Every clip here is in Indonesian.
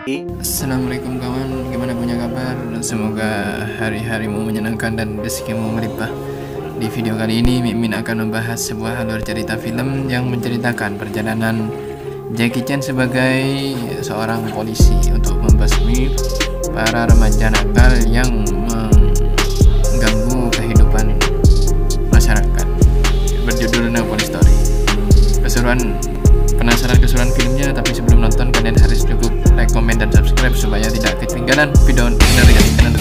Assalamualaikum kawan, gimana punya kabar? Semoga hari-harimu menyenangkan dan rezekimu melimpah. Di video kali ini Mimin akan membahas sebuah alur cerita film yang menceritakan perjalanan Jackie Chan sebagai seorang polisi untuk membasmi para remaja nakal yang mengganggu kehidupan masyarakat. Berjudul No Police Story. Penasaran keseruan filmnya? Tapi sebelum nonton kalian harus cukup like, komen, dan subscribe supaya tidak ketinggalan video dari channel.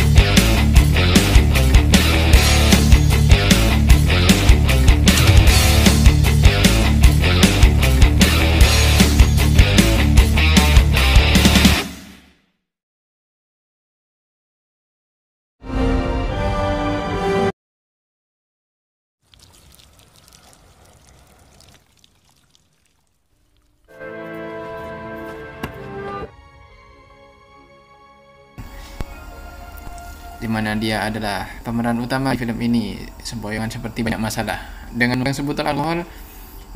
Di mana dia adalah pemeran utama di film ini, semboyangan seperti banyak masalah dengan sebutan alkohol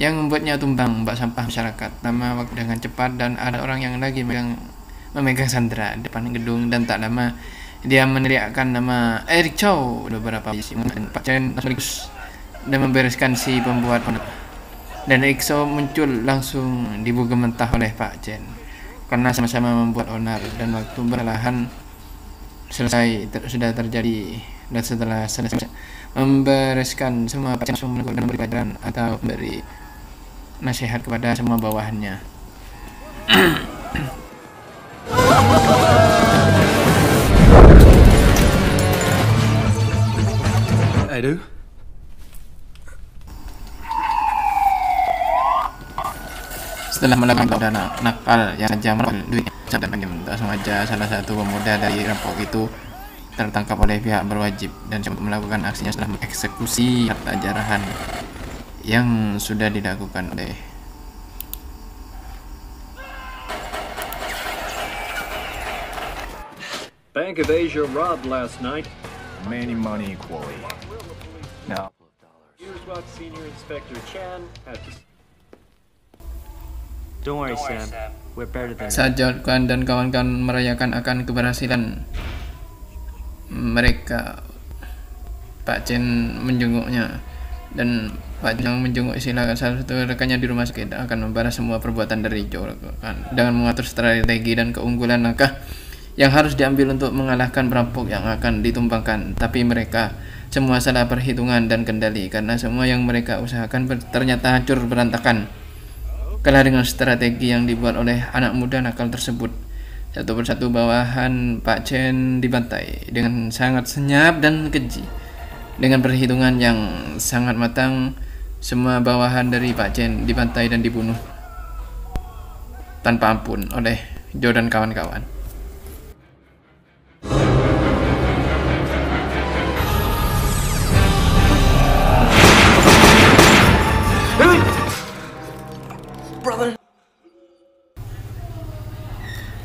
yang membuatnya tumbang bak sampah masyarakat lama waktu dengan cepat, dan ada orang yang lagi memegang sandera depan gedung, dan tak lama dia meneriakkan nama Eric Chow. Beberapa polisi Pak Chen sekaligus dan membereskan si pembuat honor, dan Eric Chow muncul langsung dibuka mentah oleh Pak Chen karena sama-sama membuat onar, dan waktu perlahan sudah terjadi, dan setelah selesai membereskan semua, Pak Chen langsung memberi pelajaran atau memberi nasihat kepada semua bawahannya. Aduh. Setelah melakukan dana nakal yang saja merogoh duitnya dan tak sengaja, salah satu pemuda dari rampok itu tertangkap oleh pihak berwajib dan sempat melakukan aksinya setelah mengeksekusi harta jarahan yang sudah dilakukan oleh Bank of Asia robbed last night. Money equally. Now. Here's what Senior Inspector Chan had to. Don't worry, Sam. We're better than. Saat John dan kawan-kawan merayakan akan keberhasilan mereka, Pak Chen menjenguknya, dan Pak Chen menjenguk salah satu rekannya di rumah sakit akan membalas semua perbuatan dari Joe dengan mengatur strategi dan keunggulan langkah yang harus diambil untuk mengalahkan perampok yang akan ditumbangkan. Tapi mereka semua salah perhitungan dan kendali, karena semua yang mereka usahakan ternyata hancur berantakan. Kalah dengan strategi yang dibuat oleh anak muda nakal tersebut. Satu persatu bawahan Pak Chen dibantai dengan sangat senyap dan keji. Dengan perhitungan yang sangat matang, semua bawahan dari Pak Chen dibantai dan dibunuh tanpa ampun oleh Joe dan kawan-kawan.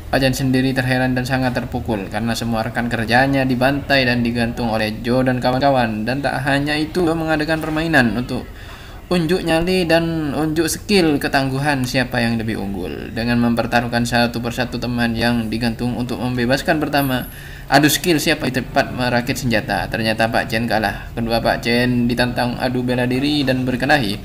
Pak Chen sendiri terheran dan sangat terpukul karena semua rekan kerjanya dibantai dan digantung oleh Joe dan kawan-kawan. Dan tak hanya itu, mengadakan permainan untuk unjuk nyali dan unjuk skill ketangguhan siapa yang lebih unggul, dengan mempertaruhkan satu persatu teman yang digantung untuk membebaskan pertama. Adu skill siapa yang cepat merakit senjata. Ternyata Pak Chen kalah. Kedua Pak Chen ditantang adu bela diri dan berkelahi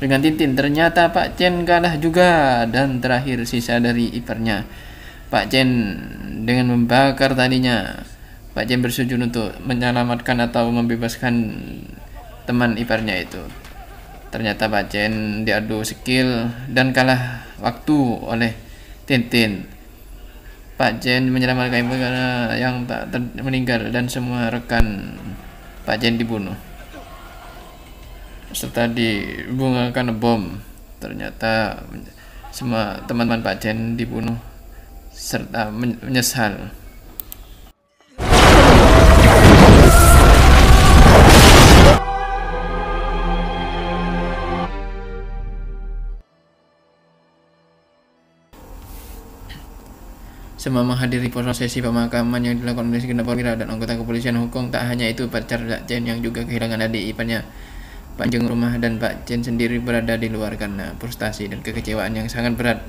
dengan Tintin. Ternyata Pak Chen kalah juga, dan terakhir sisa dari iparnya Pak Chen dengan membakar talinya. Pak Chen bersujud untuk menyelamatkan atau membebaskan teman iparnya itu. Ternyata Pak Chen diadu skill dan kalah waktu oleh Tintin. Pak Chen menyelamatkan iparnya yang tak meninggal, dan semua rekan Pak Chen dibunuh serta dibungakan bom. Ternyata semua teman-teman Pak Chen dibunuh serta menyesal. Semua menghadiri prosesi pemakaman yang dilakukan oleh segenap perwira dan anggota kepolisian Hong Kong. Tak hanya itu, pacar Pak Chen yang juga kehilangan adik iparnya panjang rumah, dan Pak Chen sendiri berada di luar karena frustasi dan kekecewaan yang sangat berat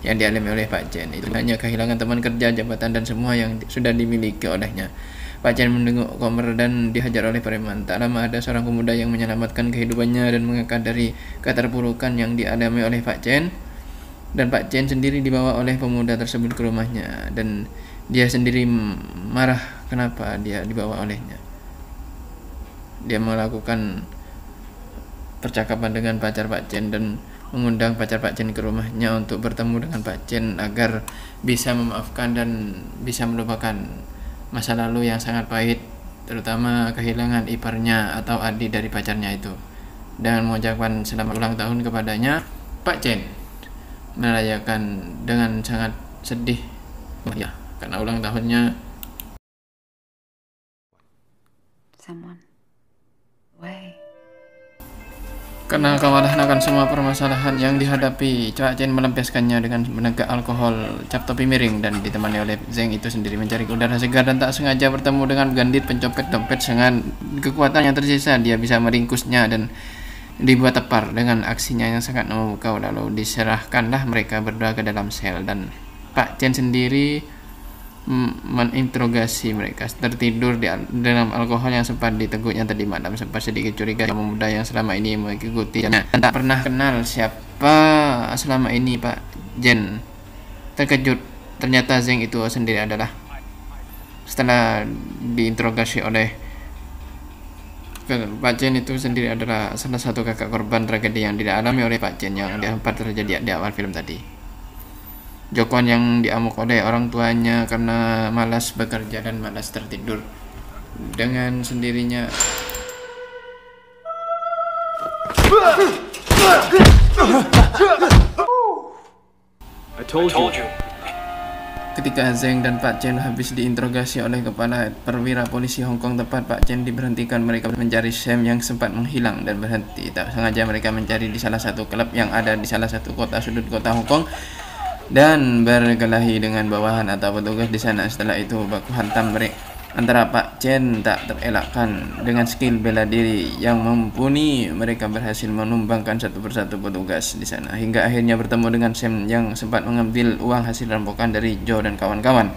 yang dialami oleh Pak Chen. Itu hanya kehilangan teman kerja, jabatan, dan semua yang sudah dimiliki olehnya. Pak Chen menengok Komer dan dihajar oleh preman. Tak lama ada seorang pemuda yang menyelamatkan kehidupannya dan mengangkat dari keterpurukan yang dialami oleh Pak Chen. Dan Pak Chen sendiri dibawa oleh pemuda tersebut ke rumahnya, dan dia sendiri marah kenapa dia dibawa olehnya. Dia melakukan percakapan dengan pacar Pak Chen dan mengundang pacar Pak Chen ke rumahnya untuk bertemu dengan Pak Chen agar bisa memaafkan dan bisa melupakan masa lalu yang sangat pahit, terutama kehilangan iparnya atau adik dari pacarnya itu. Dengan mengucapkan selamat ulang tahun kepadanya, Pak Chen merayakan dengan sangat sedih ya, karena ulang tahunnya. Someone. Way. Karena kewalahan akan semua permasalahan yang dihadapi, Pak Chen melampiaskannya dengan menegak alkohol cap topi miring dan ditemani oleh Zeng itu sendiri mencari udara segar, dan tak sengaja bertemu dengan bandit pencopet dompet. Dengan kekuatan yang tersisa, dia bisa meringkusnya dan dibuat tepar dengan aksinya yang sangat memukau. Lalu diserahkanlah mereka berdua ke dalam sel, dan Pak Chen sendiri meninterogasi mereka. Tertidur di dalam alkohol yang sempat diteguknya tadi malam, sempat sedikit curiga pemuda yang selama ini mengikutinya dan tak pernah kenal siapa selama ini Pak Chen. Terkejut, ternyata Zeng itu sendiri adalah, setelah diinterogasi oleh Pak Chen itu sendiri adalah salah satu kakak korban tragedi yang dialami oleh Pak Chen yang sempat terjadi di awal film tadi. Jokwan yang diamuk oleh orang tuanya karena malas bekerja dan malas tertidur. Dengan sendirinya I told you. ketika Zeng dan Pak Chen habis diinterogasi oleh kepala perwira polisi Hong Kong tepat Pak Chen diberhentikan, mereka mencari Sam yang sempat menghilang dan berhenti. Tak sengaja mereka mencari di salah satu klub yang ada di salah satu sudut kota Hong Kong dan berkelahi dengan bawahan atau petugas di sana. Setelah itu baku hantam antara Pak Chen tak terelakkan. Dengan skill bela diri yang mumpuni, mereka berhasil menumbangkan satu persatu petugas di sana hingga akhirnya bertemu dengan Sam yang sempat mengambil uang hasil rampokan dari Joe dan kawan-kawan.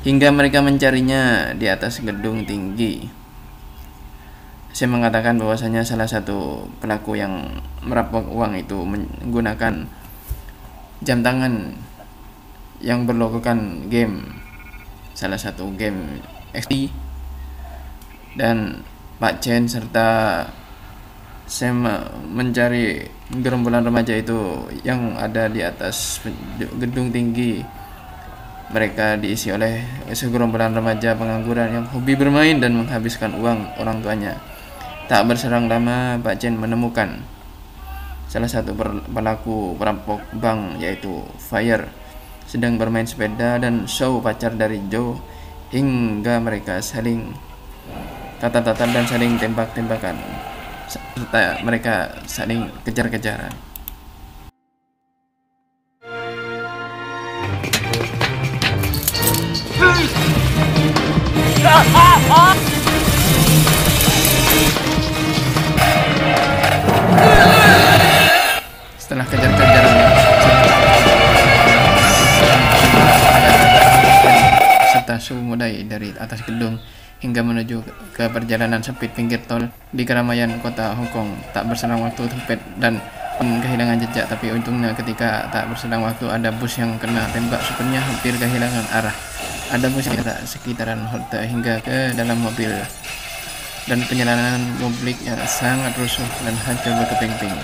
Hingga mereka mencarinya di atas gedung tinggi. Sam mengatakan bahwasanya salah satu pelaku yang merampok uang itu menggunakan jam tangan yang berlogokan game, salah satu game XP, dan Pak Chen serta Sam mencari gerombolan remaja itu yang ada di atas gedung tinggi. Mereka diisi oleh segerombolan remaja pengangguran yang hobi bermain dan menghabiskan uang orang tuanya. Tak berserang lama, Pak Chen menemukan salah satu pelaku perampok bank yaitu Fire sedang bermain sepeda dan Show pacar dari Joe, hingga mereka saling tatap-tatap dan saling tembak-tembakan serta mereka saling kejar-kejaran. Setelah kejar-kejaran serta Su mulai dari atas gedung hingga menuju ke perjalanan sempit pinggir tol di keramaian kota Hong Kong. Tak berselang waktu tempat dan kehilangan jejak, tapi untungnya ketika tak berselang waktu ada bus yang kena tembak, supirnya hampir kehilangan arah. Ada bus yang sekitaran halte hingga ke dalam mobil, dan perjalanan publik yang sangat rusuh dan hancur berkeping-ping.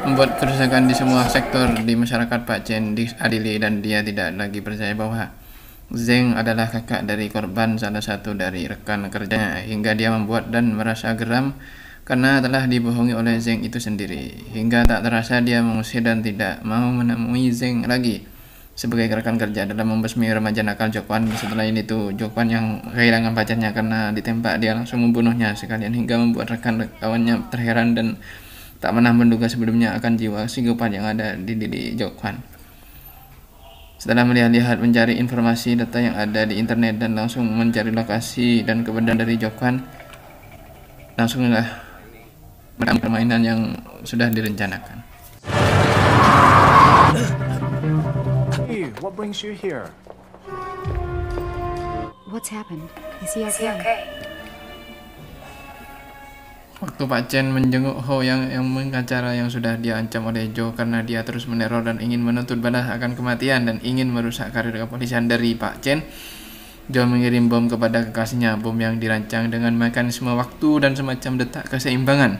Membuat kerusakan di semua sektor di masyarakat. Pak Chen diadili dan dia tidak lagi percaya bahwa Zeng adalah kakak dari korban, salah satu dari rekan kerjanya, hingga dia membuat dan merasa geram karena telah dibohongi oleh Zeng itu sendiri. Hingga tak terasa dia mengusir dan tidak mau menemui Zeng lagi sebagai rekan kerja dalam membasmi remaja nakal Jokwan. Setelah ini tuh Jokwan yang kehilangan pacarnya karena ditembak, dia langsung membunuhnya sekalian hingga membuat rekan kawannya terheran dan tak pernah menduga sebelumnya akan jiwa psikopat yang ada di diri Jokwan. Setelah melihat-lihat mencari informasi data yang ada di internet dan langsung mencari lokasi dan keberadaan dari Jokwan, langsunglah permainan yang sudah direncanakan. Hey, what brings you here? What's happened? Is he okay? Waktu Pak Chen menjenguk Ho yang pengacara yang sudah diancam oleh Joe karena dia terus meneror dan ingin menuntut balas akan kematian dan ingin merusak karir kepolisian dari Pak Chen, Joe mengirim bom kepada kekasihnya, bom yang dirancang dengan mekanisme waktu dan semacam detak keseimbangan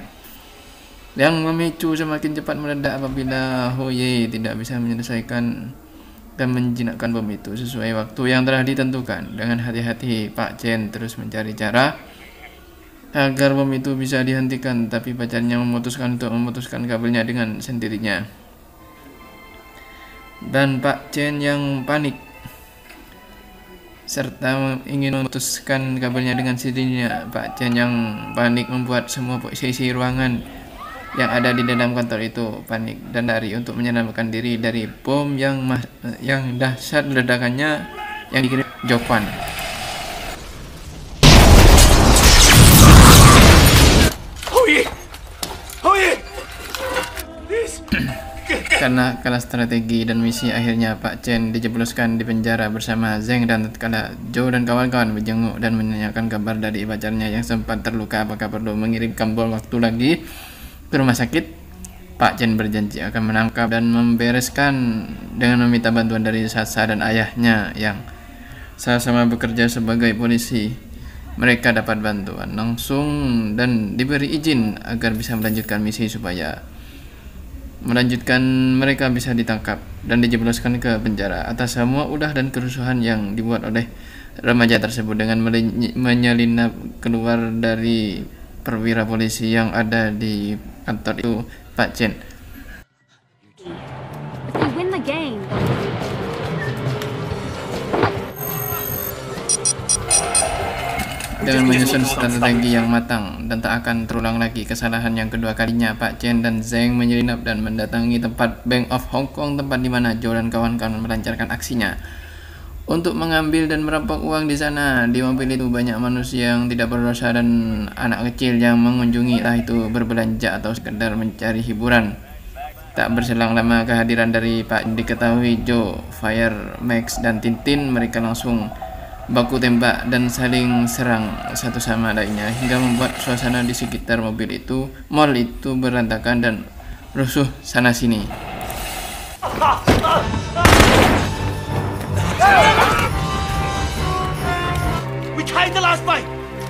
yang memicu semakin cepat meledak apabila Ho Ye tidak bisa menyelesaikan dan menjinakkan bom itu sesuai waktu yang telah ditentukan. Dengan hati-hati, Pak Chen terus mencari cara agar bom itu bisa dihentikan, tapi pacarnya memutuskan untuk memutuskan kabelnya dengan sendirinya. Dan Pak Chen yang panik serta ingin memutuskan kabelnya dengan sendirinya. Pak Chen yang panik membuat semua sisi ruangan yang ada di dalam kantor itu panik dan lari untuk menyelamatkan diri dari bom yang dahsyat ledakannya yang dikirim Jokwan. Karena kalah strategi dan misi, akhirnya Pak Chen dijebloskan di penjara bersama Zeng, dan tatkala Joe dan kawan-kawan menjenguk dan menanyakan kabar dari pacarnya yang sempat terluka apakah perlu mengirimkan bom waktu lagi ke rumah sakit, Pak Chen berjanji akan menangkap dan membereskan dengan meminta bantuan dari Sasa dan ayahnya yang sama-sama bekerja sebagai polisi. Mereka dapat bantuan langsung dan diberi izin agar bisa melanjutkan misi supaya mereka bisa ditangkap dan dijebloskan ke penjara atas semua ulah dan kerusuhan yang dibuat oleh remaja tersebut dengan menyelinap keluar dari perwira polisi yang ada di kantor itu Pak Chen. You win the game. Dengan menyusun strategi yang matang dan tak akan terulang lagi kesalahan yang kedua kalinya, Pak Chen dan Zeng menyelinap dan mendatangi tempat Bank of Hong Kong, tempat di mana Joe dan kawan-kawan melancarkan aksinya untuk mengambil dan merampok uang di sana. Di mobil itu banyak manusia yang tidak berdosa dan anak kecil yang mengunjungi, entah itu berbelanja atau sekedar mencari hiburan. Tak berselang lama kehadiran dari Pak diketahui Joe, Fire, Max, dan Tintin. Mereka langsung baku tembak dan saling serang satu sama lainnya hingga membuat suasana di sekitar mall itu berantakan dan rusuh sana sini. We tried the last fight.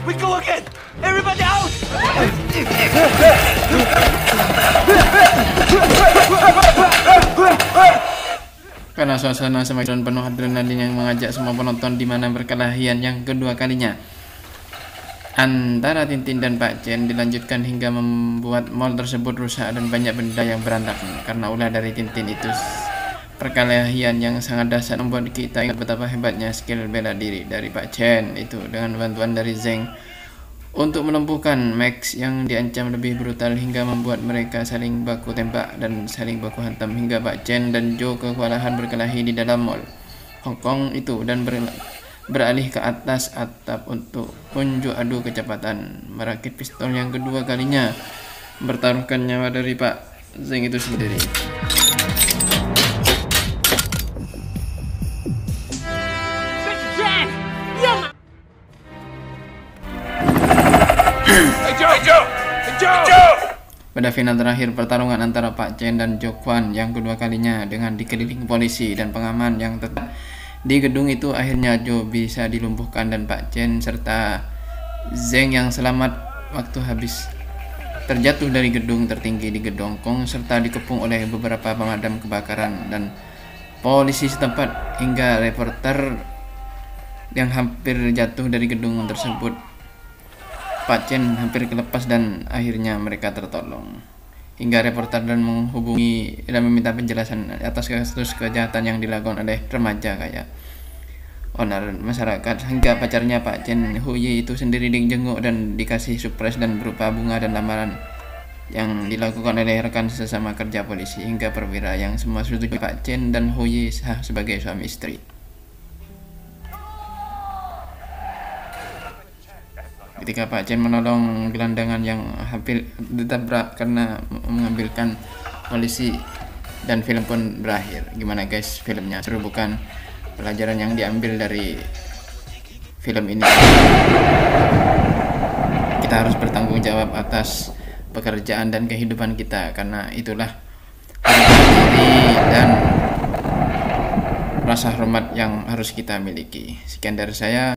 We go again. Everybody out. Karena suasana semakin penuh adrenalin yang mengajak semua penonton, di mana perkelahian yang kedua kalinya antara Tintin dan Pak Chen dilanjutkan hingga membuat mall tersebut rusak dan banyak benda yang berantakan karena ulah dari Tintin itu. Perkelahian yang sangat dahsyat membuat kita ingat betapa hebatnya skill bela diri dari Pak Chen itu dengan bantuan dari Zeng untuk melumpuhkan Max yang diancam lebih brutal hingga membuat mereka saling baku tembak dan saling baku hantam hingga Pak Chen dan Joe kewalahan berkelahi di dalam mall Hong Kong itu dan beralih ke atas atap untuk unjuk adu kecepatan, merakit pistol yang kedua kalinya, bertaruhkan nyawa dari Pak Zeng itu sendiri. Pada final terakhir pertarungan antara Pak Chen dan Jokwan yang kedua kalinya dengan dikelilingi polisi dan pengaman yang tetap di gedung itu, akhirnya Joe bisa dilumpuhkan dan Pak Chen serta Zeng yang selamat waktu habis terjatuh dari gedung tertinggi di gedung Kong serta dikepung oleh beberapa pemadam kebakaran dan polisi setempat hingga reporter yang hampir jatuh dari gedung tersebut. Pak Chen hampir kelepas dan akhirnya mereka tertolong. Hingga reporter dan menghubungi dan meminta penjelasan atas kasus kejahatan yang dilakukan oleh remaja kayak onar masyarakat, hingga pacarnya Pak Chen, Hu Yi itu sendiri dijenguk dan dikasih surprise dan berupa bunga dan lamaran yang dilakukan oleh rekan sesama kerja polisi hingga perwira yang semua setuju Pak Chen dan Hui sah sebagai suami istri. Ketika Pak Chen menolong gelandangan yang hampir ditabrak karena mengambilkan polisi, dan film pun berakhir. Gimana guys filmnya? Seru bukan? Pelajaran yang diambil dari film ini, kita harus bertanggung jawab atas pekerjaan dan kehidupan kita, karena itulah harga diri dan rasa hormat yang harus kita miliki. Sekian dari saya.